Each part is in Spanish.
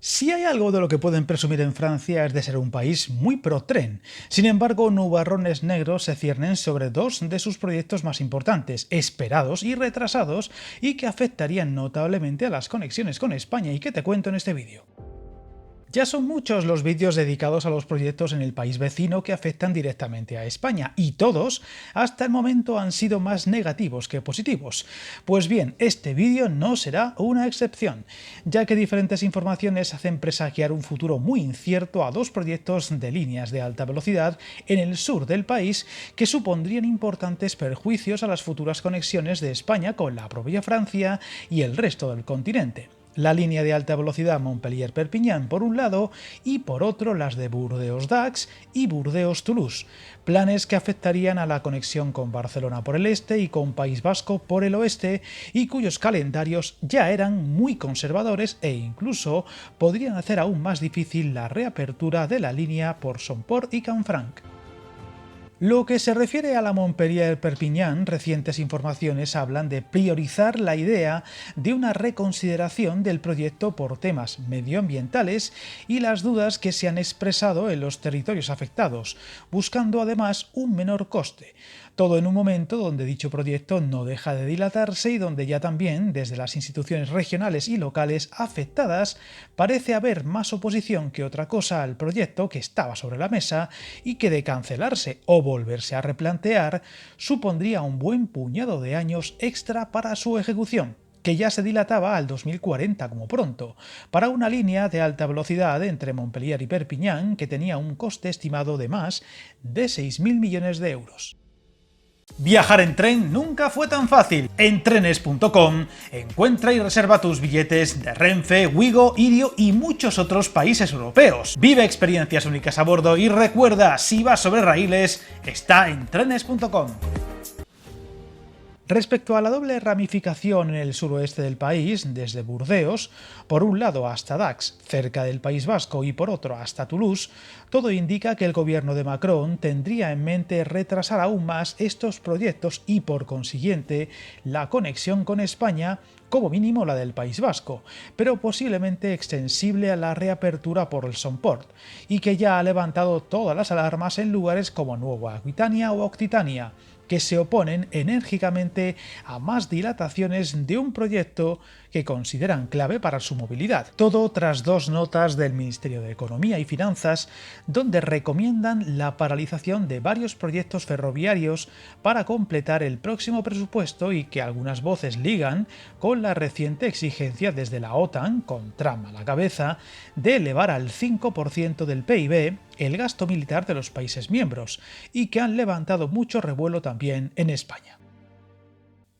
Si hay algo de lo que pueden presumir en Francia es de ser un país muy pro-tren. Sin embargo, nubarrones negros se ciernen sobre dos de sus proyectos más importantes, esperados y retrasados, y que afectarían notablemente a las conexiones con España, y que te cuento en este vídeo. Ya son muchos los vídeos dedicados a los proyectos en el país vecino que afectan directamente a España, y todos, hasta el momento, han sido más negativos que positivos. Pues bien, este vídeo no será una excepción, ya que diferentes informaciones hacen presagiar un futuro muy incierto a dos proyectos de líneas de alta velocidad en el sur del país que supondrían importantes perjuicios a las futuras conexiones de España con la propia Francia y el resto del continente. La línea de alta velocidad Montpellier-Perpiñán por un lado y por otro las de Burdeos-Dax y Burdeos-Toulouse, planes que afectarían a la conexión con Barcelona por el este y con País Vasco por el oeste, y cuyos calendarios ya eran muy conservadores e incluso podrían hacer aún más difícil la reapertura de la línea por Somport y Canfranc. Lo que se refiere a la Montpellier-Perpiñán, recientes informaciones hablan de priorizar la idea de una reconsideración del proyecto por temas medioambientales y las dudas que se han expresado en los territorios afectados, buscando además un menor coste. Todo en un momento donde dicho proyecto no deja de dilatarse y donde ya también, desde las instituciones regionales y locales afectadas, parece haber más oposición que otra cosa al proyecto que estaba sobre la mesa y que, de cancelarse o volverse a replantear, supondría un buen puñado de años extra para su ejecución, que ya se dilataba al 2040 como pronto, para una línea de alta velocidad entre Montpellier y Perpiñán que tenía un coste estimado de más de 6.000 millones de euros. Viajar en tren nunca fue tan fácil. En trenes.com encuentra y reserva tus billetes de Renfe, Wigo, Irio y muchos otros países europeos. Vive experiencias únicas a bordo y recuerda, si vas sobre raíles, está en trenes.com. Respecto a la doble ramificación en el suroeste del país, desde Burdeos, por un lado hasta Dax, cerca del País Vasco, y por otro hasta Toulouse, todo indica que el gobierno de Macron tendría en mente retrasar aún más estos proyectos y, por consiguiente, la conexión con España, como mínimo la del País Vasco, pero posiblemente extensible a la reapertura por el Somport, y que ya ha levantado todas las alarmas en lugares como Nueva Aquitania o Occitania, que se oponen enérgicamente a más dilataciones de un proyecto que consideran clave para su movilidad. Todo tras dos notas del Ministerio de Economía y Finanzas donde recomiendan la paralización de varios proyectos ferroviarios para completar el próximo presupuesto, y que algunas voces ligan con la reciente exigencia desde la OTAN, con Trump a la cabeza, de elevar al 5% del PIB el gasto militar de los países miembros, y que han levantado mucho revuelo también en España.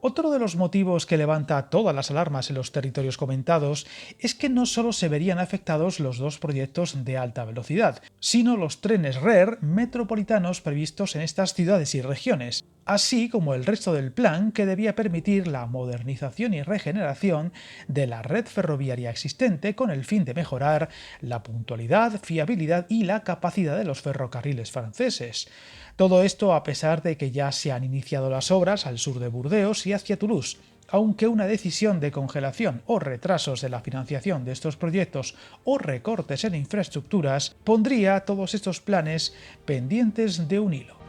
Otro de los motivos que levanta todas las alarmas en los territorios comentados es que no solo se verían afectados los dos proyectos de alta velocidad, sino los trenes RER metropolitanos previstos en estas ciudades y regiones, así como el resto del plan que debía permitir la modernización y regeneración de la red ferroviaria existente con el fin de mejorar la puntualidad, fiabilidad y la capacidad de los ferrocarriles franceses. Todo esto a pesar de que ya se han iniciado las obras al sur de Burdeos y hacia Toulouse, aunque una decisión de congelación o retrasos de la financiación de estos proyectos o recortes en infraestructuras pondría todos estos planes pendientes de un hilo.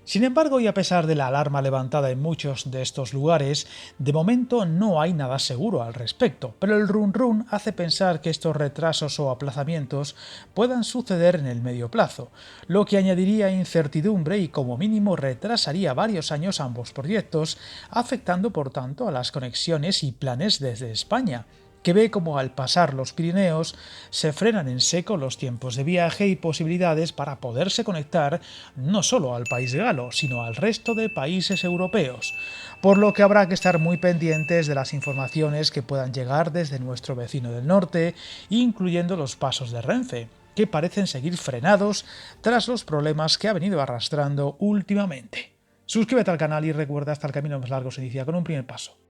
Sin embargo, y a pesar de la alarma levantada en muchos de estos lugares, de momento no hay nada seguro al respecto, pero el run hace pensar que estos retrasos o aplazamientos puedan suceder en el medio plazo, lo que añadiría incertidumbre y como mínimo retrasaría varios años ambos proyectos, afectando por tanto a las conexiones y planes desde España, que ve como al pasar los Pirineos se frenan en seco los tiempos de viaje y posibilidades para poderse conectar no solo al país galo, sino al resto de países europeos, por lo que habrá que estar muy pendientes de las informaciones que puedan llegar desde nuestro vecino del norte, incluyendo los pasos de Renfe, que parecen seguir frenados tras los problemas que ha venido arrastrando últimamente. Suscríbete al canal y recuerda, hasta el camino más largo se inicia con un primer paso.